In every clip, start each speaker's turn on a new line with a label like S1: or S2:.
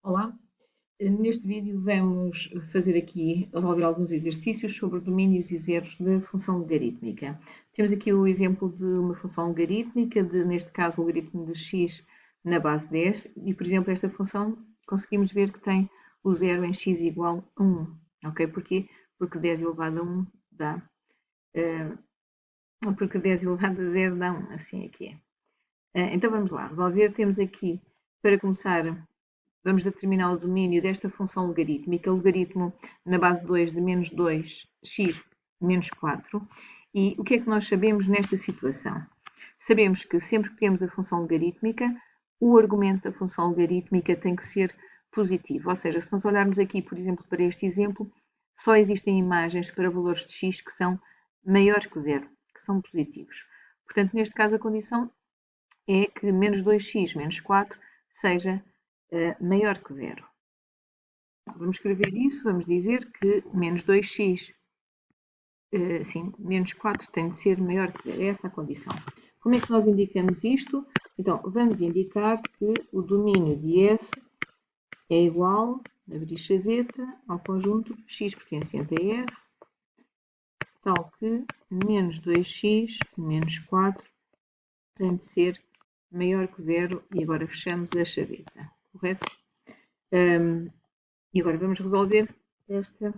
S1: Olá, neste vídeo vamos fazer aqui, resolver alguns exercícios sobre domínios e zeros da função logarítmica. Temos aqui o exemplo de uma função logarítmica, neste caso o logaritmo de x na base 10, e por exemplo esta função conseguimos ver que tem o zero em x igual a 1. Ok? Porquê? Porque 10 elevado a 1 dá, porque 10 elevado a 0 dá 1, assim aqui é. Então vamos lá, resolver, temos aqui, para começar, vamos determinar o domínio desta função logarítmica, logaritmo na base 2 de menos 2x menos 4. E o que é que nós sabemos nesta situação? Sabemos que sempre que temos a função logarítmica, o argumento da função logarítmica tem que ser positivo. Ou seja, se nós olharmos aqui, por exemplo, para este exemplo, só existem imagens para valores de x que são maiores que zero, que são positivos. Portanto, neste caso, a condição é que menos 2x menos 4 seja maior que zero. Vamos escrever isso, vamos dizer que menos 2x, sim, menos 4 tem de ser maior que zero. É essa a condição. Como é que nós indicamos isto? Então, vamos indicar que o domínio de f é igual, abrir chaveta, ao conjunto x pertencente a f, tal que menos 2x menos 4 tem de ser maior que zero, e agora fechamos a chaveta, correto? E agora vamos resolver esta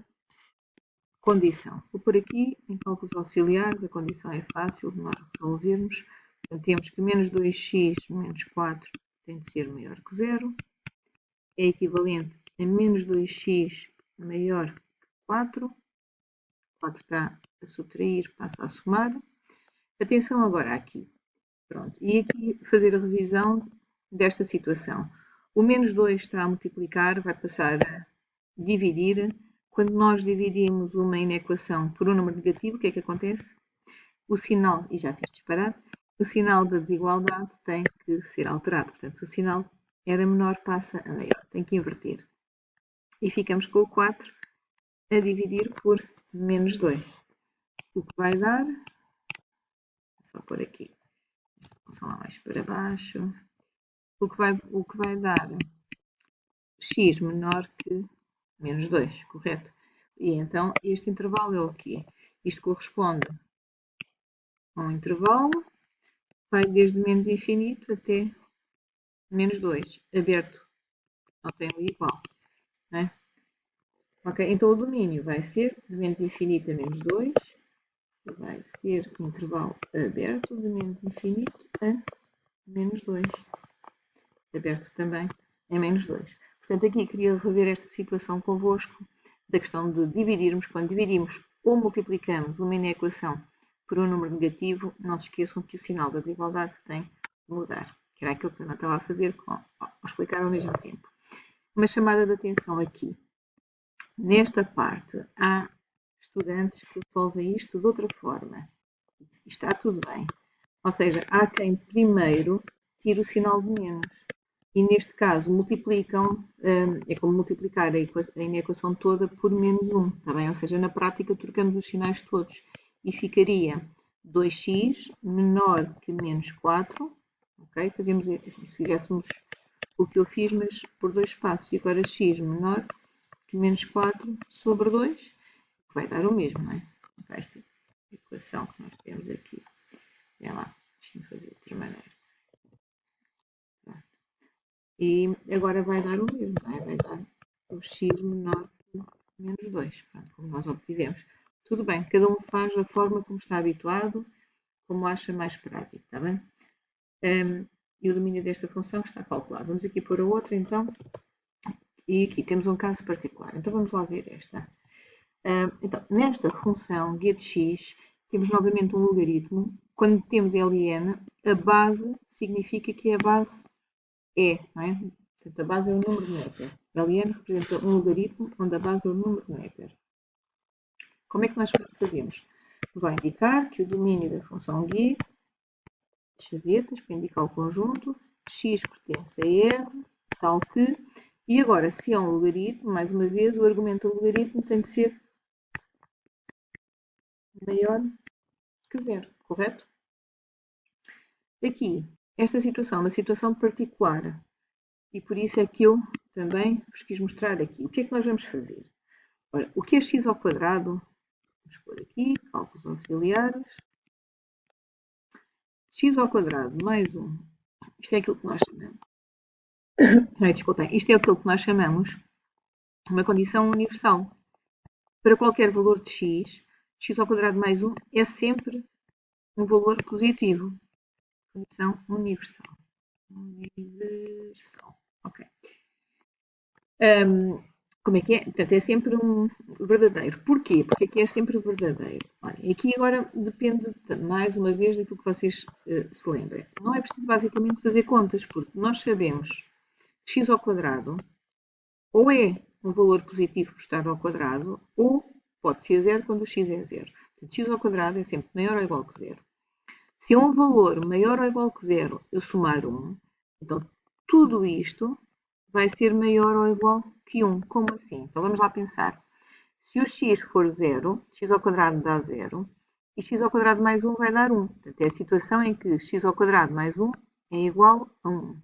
S1: condição. Vou por aqui, em cálculos auxiliares, a condição é fácil de nós resolvermos. Portanto, temos que menos 2x menos 4 tem de ser maior que zero. É equivalente a menos 2x maior que 4. 4 está a subtrair, passa a somar. Atenção agora aqui. Pronto. E aqui fazer a revisão desta situação. O menos 2 está a multiplicar, vai passar a dividir. Quando nós dividimos uma inequação por um número negativo, o que é que acontece? O sinal, e já fiz disparar, o sinal da desigualdade tem que ser alterado. Portanto, se o sinal era menor, passa a maior. Tem que inverter. E ficamos com o 4 a dividir por menos 2. O que vai dar, só por aqui, esta função lá mais para baixo, o que vai dar x menor que menos 2, correto? E então este intervalo é o quê? Isto corresponde a um intervalo, vai desde menos infinito até menos 2, aberto, não tem o igual, né? Ok, então o domínio vai ser de menos infinito a menos 2, vai ser um intervalo aberto de menos infinito a menos 2, aberto também em menos 2. Portanto, aqui queria rever esta situação convosco, da questão de dividirmos. Quando dividimos ou multiplicamos uma inequação por um número negativo, não se esqueçam que o sinal da desigualdade tem de mudar, que era aquilo que eu não estava a fazer, a explicar ao mesmo tempo. Uma chamada de atenção aqui. Nesta parte, há estudantes que resolvem isto de outra forma. Está tudo bem. Ou seja, há quem primeiro tire o sinal de menos. E neste caso multiplicam, é como multiplicar a inequação toda por menos 1, está bem? Ou seja, na prática trocamos os sinais todos e ficaria 2x menor que menos 4, ok? Fazemos se fizéssemos o que eu fiz, mas por dois espaços, e agora x menor que menos 4 sobre 2, que vai dar o mesmo, não é? Esta equação que nós temos aqui. Vem lá, deixa-me fazer de outra maneira. E agora vai dar o mesmo, não é? Vai dar o x menor que menos 2, pronto, como nós obtivemos. Tudo bem, cada um faz da forma como está habituado, como acha mais prático, está bem? E o domínio desta função está calculado. Vamos aqui pôr a outra, então. E aqui temos um caso particular. Então vamos lá ver esta. Então, nesta função g de x, temos novamente um logaritmo. Quando temos L e N, a base significa que a base é, não é? Portanto, a base é o número de Neper. L e N representa um logaritmo onde a base é o número de Neper. Como é que nós fazemos? Vai indicar que o domínio da função g, chavetas, para indicar o conjunto, x pertence a R, tal que, e agora, se é um logaritmo, mais uma vez, o argumento do logaritmo tem de ser maior que zero, correto? Aqui, esta situação é uma situação particular, e por isso é que eu também vos quis mostrar aqui. O que é que nós vamos fazer? Ora, o que é x ao quadrado? Vamos pôr aqui, cálculos auxiliares. X ao quadrado mais 1. Isto é aquilo que nós chamamos. Desculpem. Isto é aquilo que nós chamamos uma condição universal. Para qualquer valor de x, x ao quadrado mais 1 é sempre um valor positivo. Condição universal. Universal. Ok. Como é que é? Portanto, é sempre um verdadeiro. Porquê? Porque aqui é sempre verdadeiro. Olha, aqui agora depende, mais uma vez, daquilo que vocês se lembrem. Não é preciso basicamente fazer contas, porque nós sabemos que x ao quadrado ou é um valor positivo por estar ao quadrado, ou pode ser zero quando o x é zero. Portanto, x ao quadrado é sempre maior ou igual que zero. Se é um valor maior ou igual que zero, eu somar 1, então tudo isto vai ser maior ou igual que 1. Como assim? Então vamos lá pensar. Se o x for 0, x ao quadrado dá 0, e x ao quadrado mais 1 vai dar 1. Portanto, é a situação em que x ao quadrado mais 1 é igual a 1.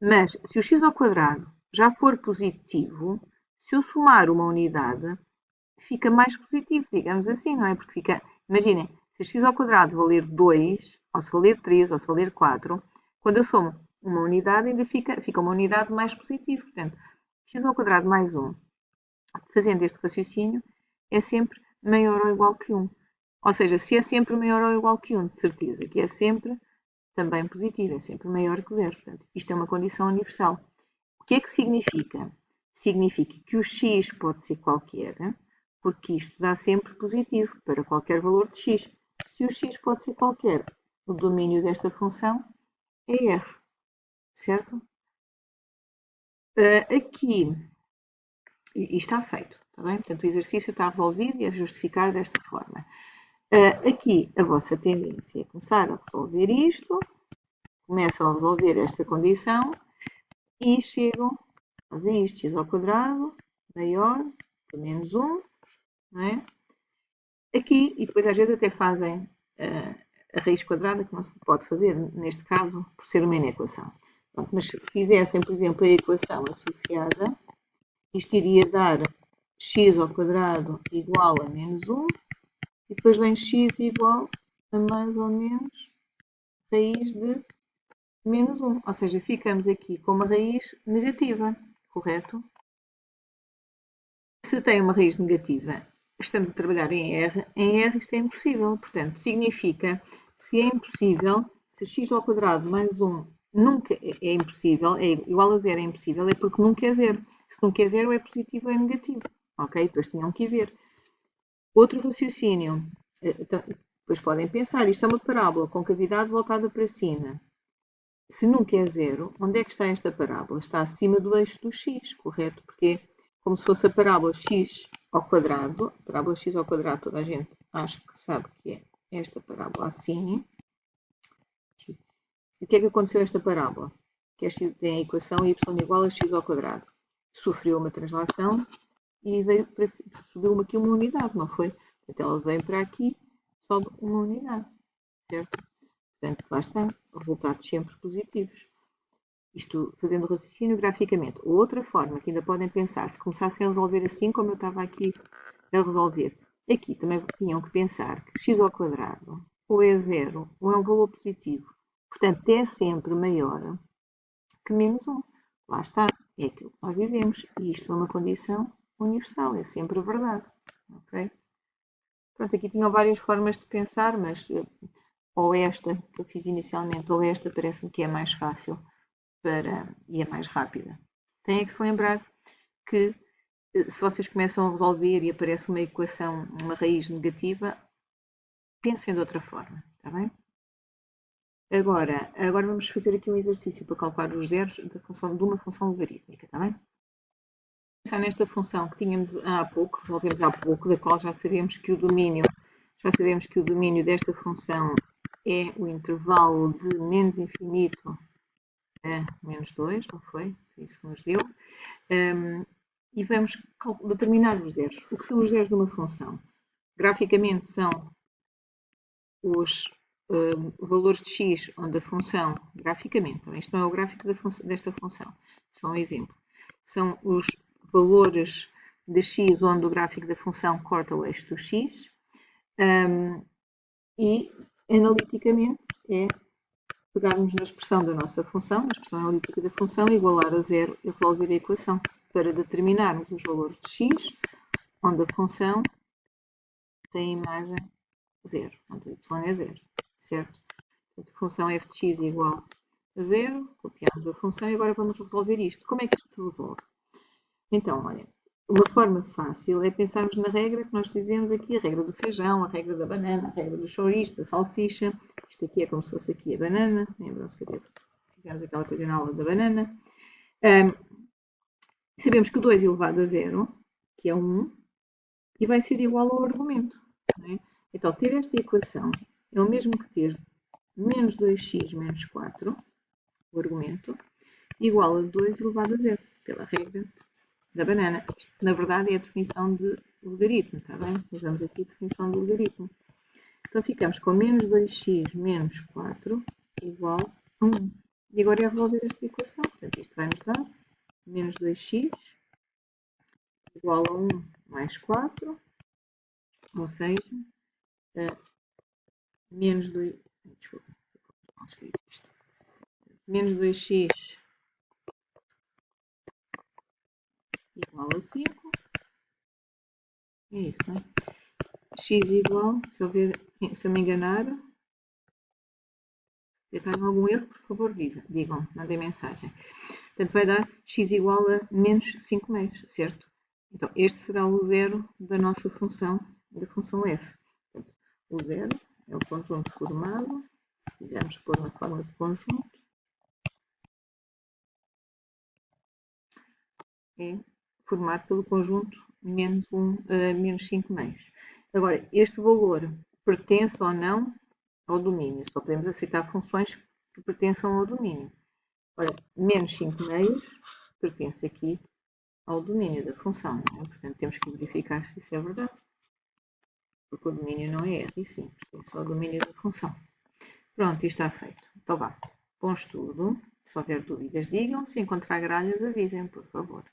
S1: Mas, se o x ao quadrado já for positivo, se eu somar uma unidade, fica mais positivo, digamos assim, não é? Porque fica, imaginem, se x ao quadrado valer 2, ou se valer 3, ou se valer 4, quando eu somo uma unidade, ainda fica uma unidade mais positiva. Portanto, x ao quadrado mais 1, fazendo este raciocínio, é sempre maior ou igual que 1. Ou seja, se é sempre maior ou igual que 1, de certeza que é sempre também positivo, é sempre maior que 0. Portanto, isto é uma condição universal. O que é que significa? Significa que o x pode ser qualquer, porque isto dá sempre positivo para qualquer valor de x. Se o x pode ser qualquer, o domínio desta função é f, certo? Aqui, e está feito, está bem? Portanto, o exercício está resolvido e é justificar desta forma. Aqui, a vossa tendência é começar a resolver isto, começam a resolver esta condição e chegam, fazem isto, x ao quadrado maior que menos 1, não é? Aqui, e depois às vezes até fazem a raiz quadrada, que não se pode fazer neste caso, por ser uma inequação. Pronto, mas se fizessem, por exemplo, a equação associada, isto iria dar x ao quadrado igual a menos 1, e depois vem x igual a mais ou menos raiz de menos 1. Ou seja, ficamos aqui com uma raiz negativa, correto? Se tem uma raiz negativa, estamos a trabalhar em R isto é impossível. Portanto, significa, se é impossível, se x ao quadrado mais 1 nunca é impossível, é igual a 0 é impossível, é porque nunca é 0. Se nunca é 0, é positivo ou é negativo. Ok? Depois tinham que ver. Outro raciocínio. Então, depois podem pensar, isto é uma parábola com cavidade voltada para cima. Se nunca é 0, onde é que está esta parábola? Está acima do eixo do x, correto? Porque como se fosse a parábola x ao quadrado, a parábola x ao quadrado toda a gente acha que sabe que é esta parábola assim. E o que é que aconteceu a esta parábola? Que esta tem a equação y igual a x ao quadrado. Sofreu uma translação e veio para, subiu aqui uma unidade, não foi? Então ela vem para aqui, sobe uma unidade, certo? Portanto, lá está, resultados sempre positivos. Isto fazendo o raciocínio graficamente. Outra forma que ainda podem pensar, se começassem a resolver assim, como eu estava aqui a resolver, aqui também tinham que pensar que x ao quadrado ou é 0 ou é um valor positivo. Portanto, é sempre maior que menos 1. Lá está, é aquilo que nós dizemos. E isto é uma condição universal, é sempre verdade. Okay? Pronto, aqui tinham várias formas de pensar, mas ou esta que eu fiz inicialmente ou esta parece-me que é mais fácil e é mais rápida. Têm que se lembrar que se vocês começam a resolver e aparece uma equação, uma raiz negativa, pensem de outra forma, está bem? Agora vamos fazer aqui um exercício para calcular os zeros de uma função logarítmica, está bem? Pensar nesta função que tínhamos há pouco, resolvemos há pouco, da qual já sabemos que o domínio desta função é o intervalo de menos infinito a menos 2, não foi? Foi isso que nos deu. E vamos determinar os zeros. O que são os zeros de uma função? Graficamente são os valores de x onde a função, graficamente, isto não é o gráfico desta função, só um exemplo. são os valores de x onde o gráfico da função corta o eixo do x. E, analiticamente, é pegarmos na expressão da nossa função, na expressão analítica da função, igualar a zero e resolver a equação para determinarmos os valores de x, onde a função tem a imagem zero, onde o y é zero, certo? Portanto, a função f de x igual a zero, copiamos a função e agora vamos resolver isto. Como é que isto se resolve? Então, olha, uma forma fácil é pensarmos na regra que nós dizemos aqui, a regra do feijão, a regra da banana, a regra do chouriço, da salsicha. Isto aqui é como se fosse aqui a banana. Lembram-se que até fizemos aquela coisa na aula da banana. Sabemos que o 2 elevado a zero, que é 1, e vai ser igual ao argumento. Não é? Então, ter esta equação é o mesmo que ter menos 2x menos 4, o argumento, igual a 2 elevado a zero, pela regra da banana. Isto, na verdade, é a definição de logaritmo, está bem? Usamos aqui a definição de logaritmo. Então, ficamos com menos 2x menos 4 igual a 1. E agora é resolver esta equação. Portanto, isto vai nos dar menos 2x igual a 1 mais 4, ou seja, menos 2... Desculpa, mal escrito isto. Menos 2x igual a 5. É isso, não é? X igual, se eu me enganar, se tem algum erro, por favor, digam, mandem mensagem. Portanto, vai dar x igual a menos 5 meios, certo? Então, este será o zero da nossa função, da função f. Portanto, o zero é o conjunto formado, se quisermos pôr na forma de conjunto, é formado pelo conjunto menos 5 meios. Agora, este valor pertence ou não ao domínio. Só podemos aceitar funções que pertençam ao domínio. Ora, menos 5 meios pertence aqui ao domínio da função. Não é? Portanto, temos que verificar se isso é verdade. Porque o domínio não é R, e sim, pertence ao domínio da função. Pronto, isto está feito. Então vá. Bom estudo. Se houver dúvidas, digam. Se encontrar gralhas, avisem, por favor.